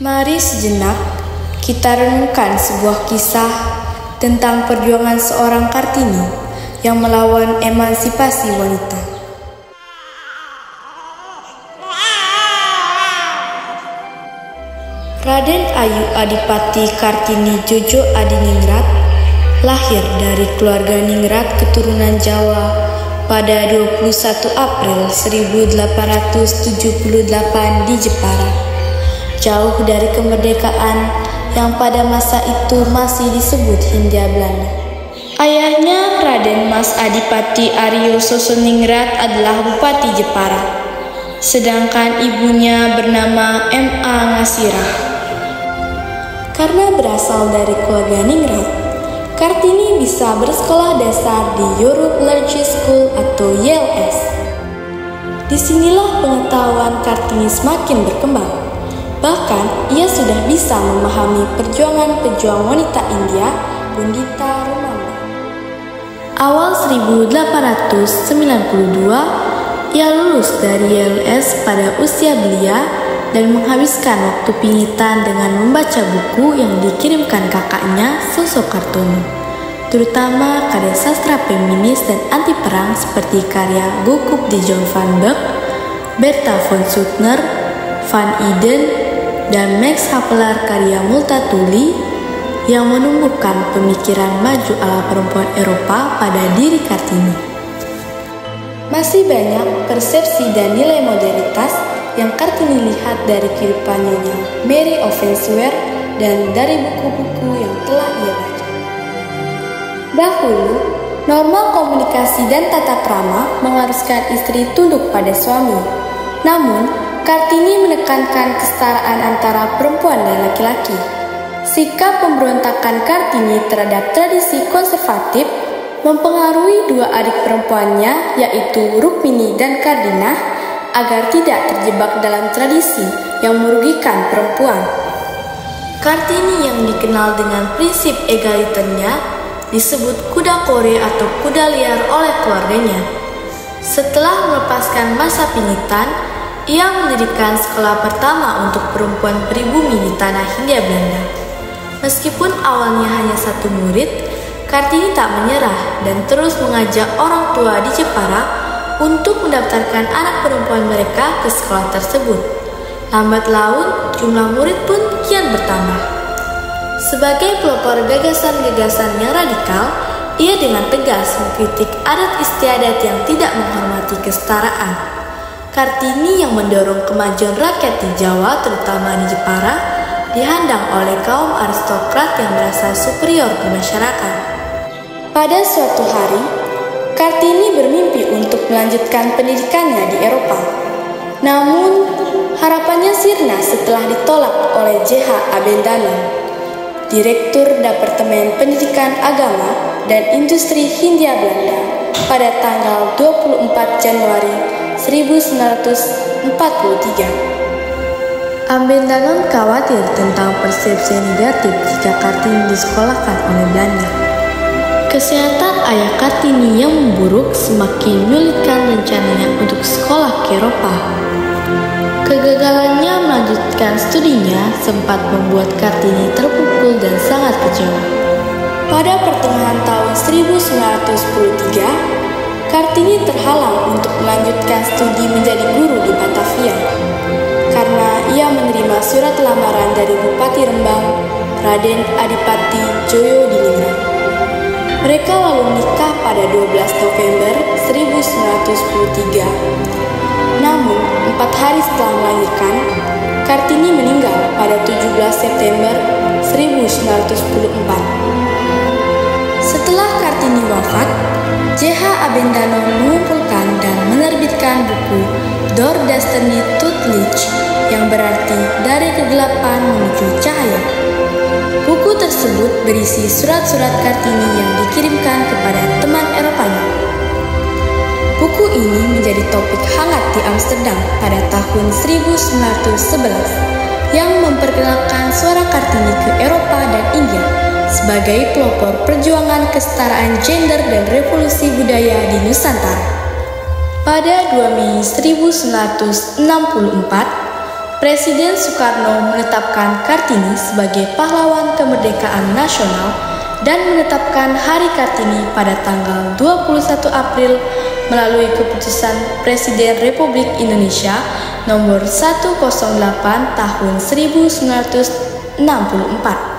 Mari sejenak kita renungkan sebuah kisah tentang perjuangan seorang Kartini yang melawan emansipasi wanita. Raden Ayu Adipati Kartini Jojo Adiningrat lahir dari keluarga ningrat keturunan Jawa pada 21 April 1878 di Jepara, jauh dari kemerdekaan yang pada masa itu masih disebut Hindia Belanda. Ayahnya Raden Mas Adipati Aryo Sosoningrat adalah Bupati Jepara, sedangkan ibunya bernama M.A. Ngasirah. Karena berasal dari keluarga ningrat, Kartini bisa bersekolah dasar di Europe Learning School atau YLS. Disinilah pengetahuan Kartini semakin berkembang. Bahkan ia sudah bisa memahami perjuangan pejuang wanita India, Bundita Ramanda. Awal 1892, ia lulus dari YLS pada usia belia dan menghabiskan waktu pingitan dengan membaca buku yang dikirimkan kakaknya Suso Kartono, terutama karya sastra feminis dan anti perang seperti karya Gokup de John van Beek, Bertha von Suttner, Van Eden, dan Max Havelaar karya Multatuli yang menumbuhkan pemikiran maju ala perempuan Eropa pada diri Kartini. Masih banyak persepsi dan nilai modernitas yang Kartini lihat dari kehidupan Nyonya Mary Offensware dan dari buku-buku yang telah ia baca. Dahulu, norma komunikasi dan tata krama mengharuskan istri tunduk pada suami. Namun, Kartini menekankan kesetaraan antara perempuan dan laki-laki. Sikap pemberontakan Kartini terhadap tradisi konservatif mempengaruhi dua adik perempuannya, yaitu Rukmini dan Kardinah, agar tidak terjebak dalam tradisi yang merugikan perempuan. Kartini yang dikenal dengan prinsip egaliternya disebut kuda kore atau kuda liar oleh keluarganya. Setelah melepaskan masa pingitan, ia mendirikan sekolah pertama untuk perempuan pribumi di tanah Hindia Belanda. Meskipun awalnya hanya satu murid, Kartini tak menyerah dan terus mengajak orang tua di Jepara untuk mendaftarkan anak perempuan mereka ke sekolah tersebut. Lambat laun, jumlah murid pun kian bertambah. Sebagai pelopor gagasan-gagasan yang radikal, ia dengan tegas mengkritik adat istiadat yang tidak menghormati kesetaraan. Kartini yang mendorong kemajuan rakyat di Jawa, terutama di Jepara, dihadang oleh kaum aristokrat yang merasa superior di masyarakat. Pada suatu hari, Kartini bermimpi untuk melanjutkan pendidikannya di Eropa. Namun, harapannya sirna setelah ditolak oleh J.H. Abendanon, Direktur Departemen Pendidikan Agama dan Industri Hindia Belanda pada tanggal 24 Januari 1943. Abendanon khawatir tentang persepsi negatif jika Kartini disekolahkan oleh Belanda. Kesehatan ayah Kartini yang memburuk semakin menyulitkan rencananya untuk sekolah ke Eropa. Kegagalannya melanjutkan studinya sempat membuat Kartini terpukul dan sangat kecewa. Pada pertengahan tahun 1913, Kartini terhalang untuk melanjutkan studi menjadi guru di Batavia karena ia menerima surat lamaran dari Bupati Rembang, Raden Adipati Joyo Diningrat. Mereka lalu menikah pada 12 November 1913. Namun, 4 hari setelah melahirkan, Kartini meninggal pada 17 September 1914. Setelah Kartini wafat, J.H. Abendanon mengumpulkan dan menerbitkan buku Door Destiny tot Licht, yang berarti dari kegelapan menuju cahaya. Buku tersebut berisi surat-surat Kartini yang dikirimkan kepada teman Eropanya. Buku ini menjadi topik hangat di Amsterdam pada tahun 1911 yang memperkenalkan suara Kartini ke Eropa dan India sebagai pelopor perjuangan kesetaraan gender dan revolusi budaya di Nusantara. Pada 2 Mei 1964, Presiden Soekarno menetapkan Kartini sebagai pahlawan kemerdekaan nasional dan menetapkan Hari Kartini pada tanggal 21 April melalui keputusan Presiden Republik Indonesia nomor 108 tahun 1964.